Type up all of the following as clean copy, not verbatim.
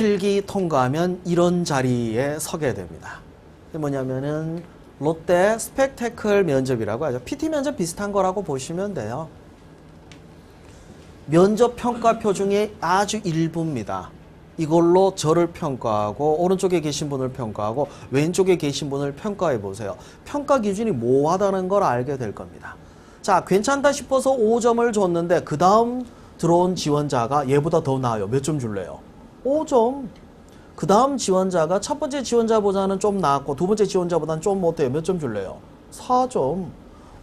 필기 통과하면 이런 자리에 서게 됩니다. 이게 뭐냐면은 롯데 스펙테클 면접이라고 하죠. PT 면접 비슷한 거라고 보시면 돼요. 면접 평가표 중에 아주 일부입니다. 이걸로 저를 평가하고 오른쪽에 계신 분을 평가하고 왼쪽에 계신 분을 평가해 보세요. 평가 기준이 모호하다는 걸 알게 될 겁니다. 자, 괜찮다 싶어서 5점을 줬는데 그 다음 들어온 지원자가 얘보다 더 나아요. 몇 점 줄래요? 5점. 그 다음 지원자가 첫 번째 지원자보다는 좀 나았고 두 번째 지원자보다는 좀 못해요. 몇 점 줄래요? 4점.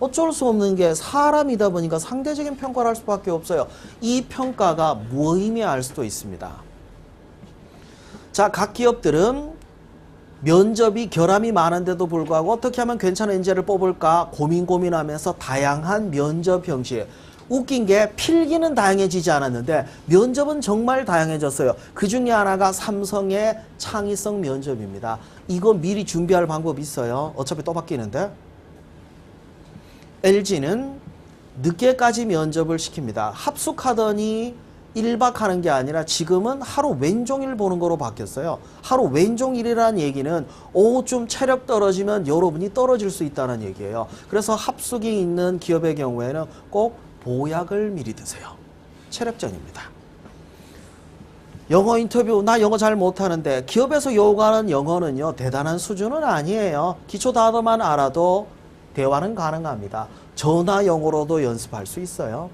어쩔 수 없는 게 사람이다 보니까 상대적인 평가를 할 수밖에 없어요. 이 평가가 무의미할 수도 있습니다. 자, 각 기업들은 면접이 결함이 많은데도 불구하고 어떻게 하면 괜찮은 인재를 뽑을까 고민하면서 다양한 면접 형식. 웃긴 게 필기는 다양해지지 않았는데 면접은 정말 다양해졌어요. 그 중에 하나가 삼성의 창의성 면접입니다. 이거 미리 준비할 방법이 있어요. 어차피 또 바뀌는데. LG는 늦게까지 면접을 시킵니다. 합숙하더니 1박 하는 게 아니라 지금은 하루 왼종일 보는 거로 바뀌었어요. 하루 왼종일이라는 얘기는 오후쯤 체력 떨어지면 여러분이 떨어질 수 있다는 얘기예요. 그래서 합숙이 있는 기업의 경우에는 꼭 보약을 미리 드세요. 체력전입니다. 영어 인터뷰, 나 영어 잘 못하는데 기업에서 요구하는 영어는요 대단한 수준은 아니에요. 기초 단어만 알아도 대화는 가능합니다. 전화 영어로도 연습할 수 있어요.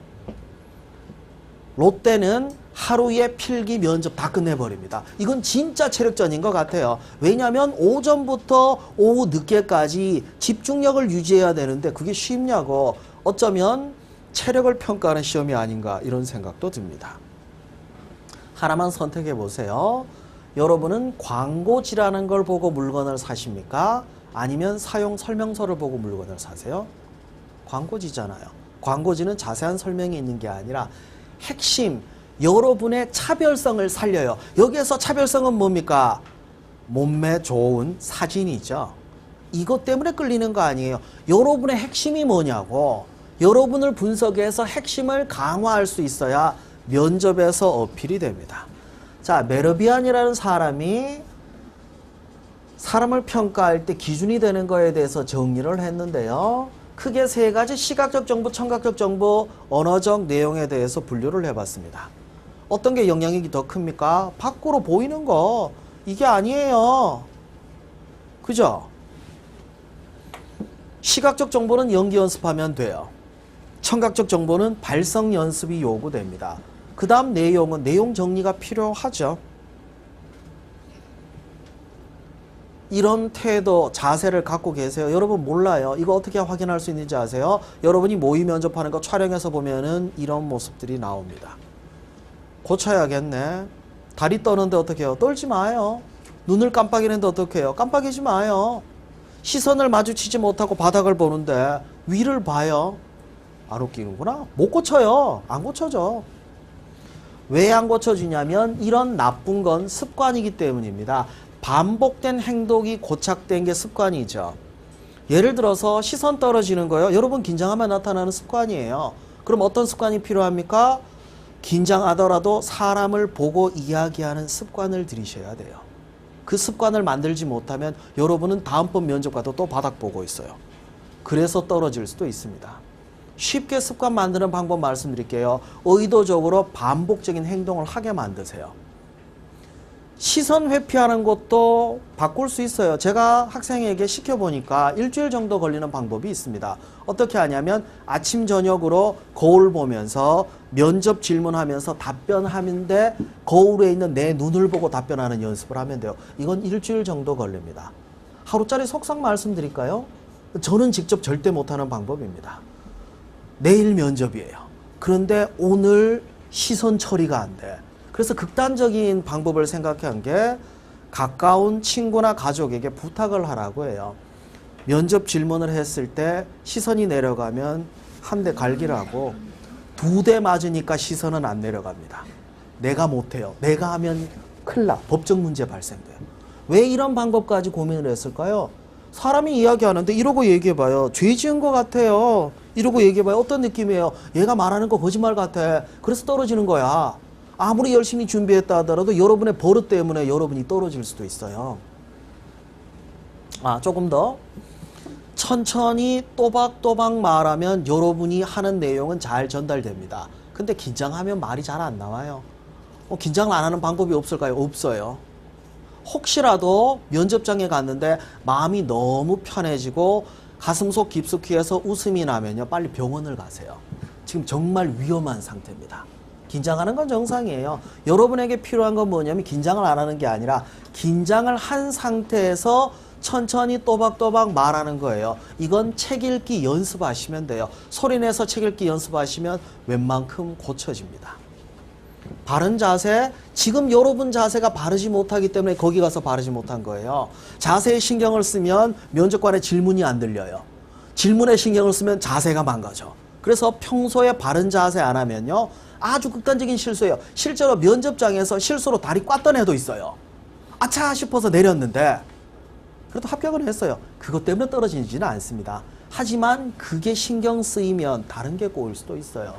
롯데는 하루에 필기 면접 다 끝내버립니다. 이건 진짜 체력전인 것 같아요. 왜냐하면 오전부터 오후 늦게까지 집중력을 유지해야 되는데 그게 쉽냐고. 어쩌면 체력을 평가하는 시험이 아닌가 이런 생각도 듭니다. 하나만 선택해 보세요. 여러분은 광고지라는 걸 보고 물건을 사십니까? 아니면 사용 설명서를 보고 물건을 사세요? 광고지잖아요. 광고지는 자세한 설명이 있는 게 아니라 핵심, 여러분의 차별성을 살려요. 여기에서 차별성은 뭡니까? 몸매 좋은 사진이죠. 이것 때문에 끌리는 거 아니에요. 여러분의 핵심이 뭐냐고. 여러분을 분석해서 핵심을 강화할 수 있어야 면접에서 어필이 됩니다. 자, 메르비안이라는 사람이 사람을 평가할 때 기준이 되는 거에 대해서 정리를 했는데요. 크게 세 가지 시각적 정보, 청각적 정보, 언어적 내용에 대해서 분류를 해봤습니다. 어떤 게 영향력이 더 큽니까? 밖으로 보이는 거 이게 아니에요. 그죠? 시각적 정보는 연기 연습하면 돼요. 청각적 정보는 발성 연습이 요구됩니다. 그 다음 내용은 내용 정리가 필요하죠. 이런 태도, 자세를 갖고 계세요. 여러분 몰라요. 이거 어떻게 확인할 수 있는지 아세요? 여러분이 모의 면접하는 거 촬영해서 보면은 이런 모습들이 나옵니다. 고쳐야겠네. 다리 떠는데 어떻게 해요? 떨지 마요. 눈을 깜빡이는데 어떻게 해요? 깜빡이지 마요. 시선을 마주치지 못하고 바닥을 보는데 위를 봐요. 안 웃기는구나. 못 고쳐요. 안 고쳐져. 왜 안 고쳐지냐면 이런 나쁜 건 습관이기 때문입니다. 반복된 행동이 고착된 게 습관이죠. 예를 들어서 시선 떨어지는 거요. 여러분 긴장하면 나타나는 습관이에요. 그럼 어떤 습관이 필요합니까? 긴장하더라도 사람을 보고 이야기하는 습관을 들이셔야 돼요. 그 습관을 만들지 못하면 여러분은 다음번 면접 가도 또 바닥 보고 있어요. 그래서 떨어질 수도 있습니다. 쉽게 습관 만드는 방법 말씀드릴게요. 의도적으로 반복적인 행동을 하게 만드세요. 시선 회피하는 것도 바꿀 수 있어요. 제가 학생에게 시켜보니까 일주일 정도 걸리는 방법이 있습니다. 어떻게 하냐면 아침 저녁으로 거울 보면서 면접 질문하면서 답변하는데 거울에 있는 내 눈을 보고 답변하는 연습을 하면 돼요. 이건 일주일 정도 걸립니다. 하루짜리 속상 말씀드릴까요? 저는 직접 절대 못하는 방법입니다. 내일 면접이에요. 그런데 오늘 시선 처리가 안 돼. 그래서 극단적인 방법을 생각한 게 가까운 친구나 가족에게 부탁을 하라고 해요. 면접 질문을 했을 때 시선이 내려가면 한 대 갈기를 하고 2대 맞으니까 시선은 안 내려갑니다. 내가 못해요. 내가 하면 큰일 나. 법적 문제 발생돼요. 왜 이런 방법까지 고민을 했을까요? 사람이 이야기하는데 이러고 얘기해봐요. 죄 지은 것 같아요. 이러고 얘기해봐요. 어떤 느낌이에요? 얘가 말하는 거 거짓말 같아. 그래서 떨어지는 거야. 아무리 열심히 준비했다 하더라도 여러분의 버릇 때문에 여러분이 떨어질 수도 있어요. 조금 더 천천히 또박또박 말하면 여러분이 하는 내용은 잘 전달됩니다. 근데 긴장하면 말이 잘 안 나와요. 긴장을 안 하는 방법이 없을까요? 없어요. 혹시라도 면접장에 갔는데 마음이 너무 편해지고 가슴속 깊숙이 해서 웃음이 나면요, 빨리 병원을 가세요. 지금 정말 위험한 상태입니다. 긴장하는 건 정상이에요. 여러분에게 필요한 건 뭐냐면 긴장을 안 하는 게 아니라 긴장을 한 상태에서 천천히 또박또박 말하는 거예요. 이건 책 읽기 연습하시면 돼요. 소리내서 책 읽기 연습하시면 웬만큼 고쳐집니다. 바른 자세, 지금 여러분 자세가 바르지 못하기 때문에 거기 가서 바르지 못한 거예요. 자세에 신경을 쓰면 면접관의 질문이 안 들려요. 질문에 신경을 쓰면 자세가 망가져. 그래서 평소에 바른 자세 안 하면요, 아주 극단적인 실수예요. 실제로 면접장에서 실수로 다리 꽈던 애도 있어요. 아차 싶어서 내렸는데 그래도 합격은 했어요. 그것 때문에 떨어지지는 않습니다. 하지만 그게 신경 쓰이면 다른 게 꼬일 수도 있어요.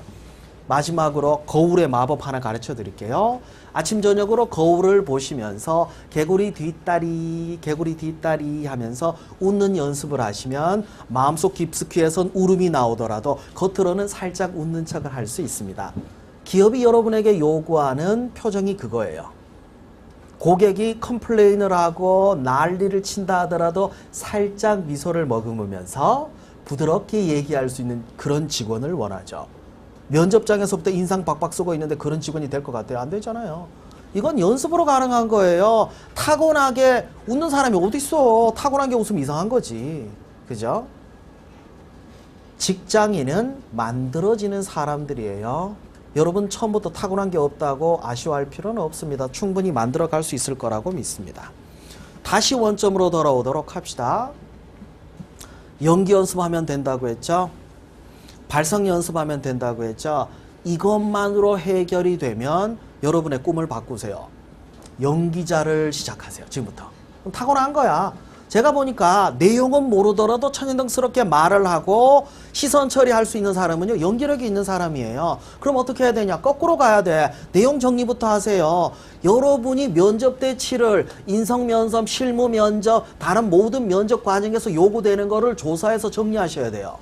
마지막으로 거울의 마법 하나 가르쳐 드릴게요. 아침 저녁으로 거울을 보시면서 개구리 뒷다리 하면서 웃는 연습을 하시면 마음속 깊숙이에선 울음이 나오더라도 겉으로는 살짝 웃는 척을 할 수 있습니다. 기업이 여러분에게 요구하는 표정이 그거예요. 고객이 컴플레인을 하고 난리를 친다 하더라도 살짝 미소를 머금으면서 부드럽게 얘기할 수 있는 그런 직원을 원하죠. 면접장에서부터 인상 박박 쓰고 있는데 그런 직원이 될 것 같아요? 안 되잖아요. 이건 연습으로 가능한 거예요. 타고나게 웃는 사람이 어디 있어. 타고난 게 웃으면 이상한 거지. 그죠? 직장인은 만들어지는 사람들이에요. 여러분 처음부터 타고난 게 없다고 아쉬워할 필요는 없습니다. 충분히 만들어 갈 수 있을 거라고 믿습니다. 다시 원점으로 돌아오도록 합시다. 연기 연습하면 된다고 했죠. 발성 연습하면 된다고 했죠. 이것만으로 해결이 되면 여러분의 꿈을 바꾸세요. 연기자를 시작하세요. 지금부터. 그럼 타고난 거야. 제가 보니까 내용은 모르더라도 천연덕스럽게 말을 하고 시선 처리할 수 있는 사람은요, 연기력이 있는 사람이에요. 그럼 어떻게 해야 되냐? 거꾸로 가야 돼. 내용 정리부터 하세요. 여러분이 면접 때 치를 인성 면접, 실무 면접, 다른 모든 면접 과정에서 요구되는 거를 조사해서 정리하셔야 돼요.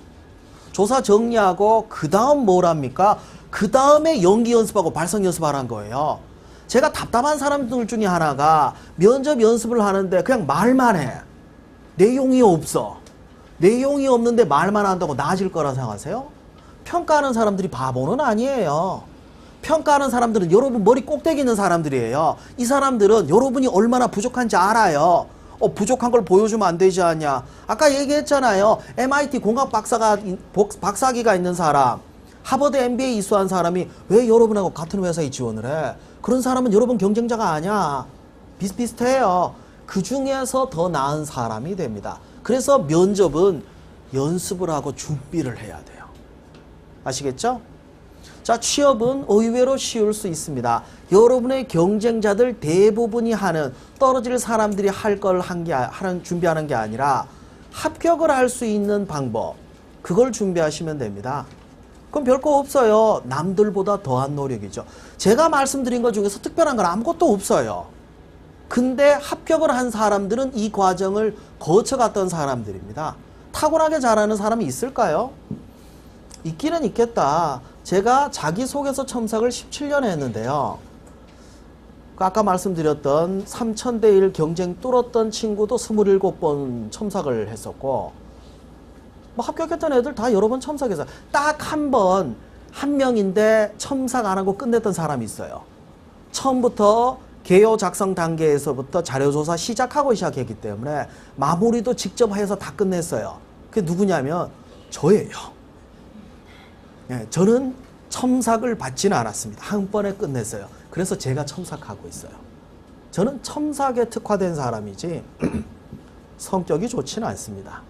조사 정리하고 그 다음 뭘 합니까? 그 다음에 연기 연습하고 발성 연습하라는 거예요. 제가 답답한 사람들 중에 하나가 면접 연습을 하는데 그냥 말만 해. 내용이 없어. 내용이 없는데 말만 한다고 나아질 거라 생각하세요? 평가하는 사람들이 바보는 아니에요. 평가하는 사람들은 여러분 머리 꼭대기 있는 사람들이에요. 이 사람들은 여러분이 얼마나 부족한지 알아요. 부족한 걸 보여주면 안 되지 않냐. 아까 얘기했잖아요. MIT 공학 박사기가 있는 사람, 하버드 MBA 이수한 사람이 왜 여러분하고 같은 회사에 지원을 해? 그런 사람은 여러분 경쟁자가 아니야. 비슷비슷해요. 그 중에서 더 나은 사람이 됩니다. 그래서 면접은 연습을 하고 준비를 해야 돼요. 아시겠죠? 자, 취업은 의외로 쉬울 수 있습니다. 여러분의 경쟁자들 대부분이 하는, 떨어질 사람들이 할 걸 준비하는 게 아니라 합격을 할 수 있는 방법, 그걸 준비하시면 됩니다. 그럼 별거 없어요. 남들보다 더한 노력이죠. 제가 말씀드린 것 중에서 특별한 건 아무것도 없어요. 근데 합격을 한 사람들은 이 과정을 거쳐갔던 사람들입니다. 타고나게 잘하는 사람이 있을까요? 있기는 있겠다. 제가 자기소개서 첨삭을 17년에 했는데요. 아까 말씀드렸던 3000대 1 경쟁 뚫었던 친구도 27번 첨삭을 했었고, 뭐 합격했던 애들 다 여러 번 첨삭해서 딱 한 번, 한 명인데 첨삭 안 하고 끝냈던 사람이 있어요. 처음부터 개요 작성 단계에서부터 자료조사 시작했기 때문에 마무리도 직접 해서 다 끝냈어요. 그게 누구냐면 저예요. 네, 저는 첨삭을 받지는 않았습니다. 한 번에 끝냈어요. 그래서 제가 첨삭하고 있어요. 저는 첨삭에 특화된 사람이지 성격이 좋지는 않습니다.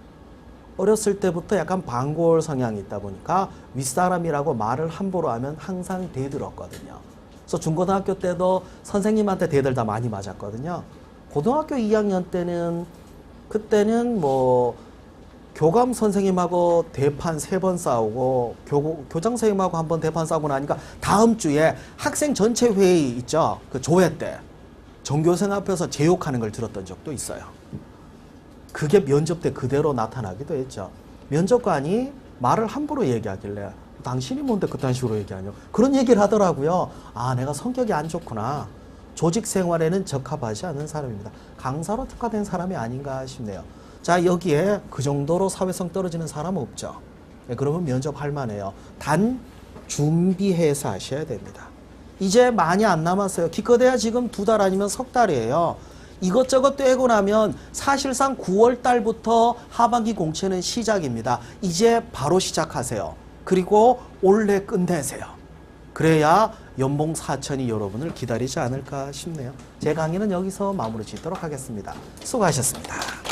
어렸을 때부터 약간 방골 성향이 있다 보니까 윗사람이라고 말을 함부로 하면 항상 대들었거든요. 그래서 중고등학교 때도 선생님한테 대들 다 많이 맞았거든요. 고등학교 2학년 때는 그때는 뭐 교감 선생님하고 대판 3번 싸우고 교장 선생님하고 한 번 대판 싸우고 나니까 다음 주에 학생 전체 회의 있죠. 그 조회 때 전교생 앞에서 제 욕하는 걸 들었던 적도 있어요. 그게 면접 때 그대로 나타나기도 했죠. 면접관이 말을 함부로 얘기하길래 당신이 뭔데 그딴 식으로 얘기하냐. 그런 얘기를 하더라고요. 아, 내가 성격이 안 좋구나. 조직 생활에는 적합하지 않은 사람입니다. 강사로 특화된 사람이 아닌가 싶네요. 자, 여기에 그 정도로 사회성 떨어지는 사람은 없죠. 네, 그러면 면접할 만해요. 단 준비해서 하셔야 됩니다. 이제 많이 안 남았어요. 기껏해야 지금 2달 아니면 석 달이에요. 이것저것 떼고 나면 사실상 9월 달부터 하반기 공채는 시작입니다. 이제 바로 시작하세요. 그리고 올해 끝내세요. 그래야 연봉 4천이 여러분을 기다리지 않을까 싶네요. 제 강의는 여기서 마무리 짓도록 하겠습니다. 수고하셨습니다.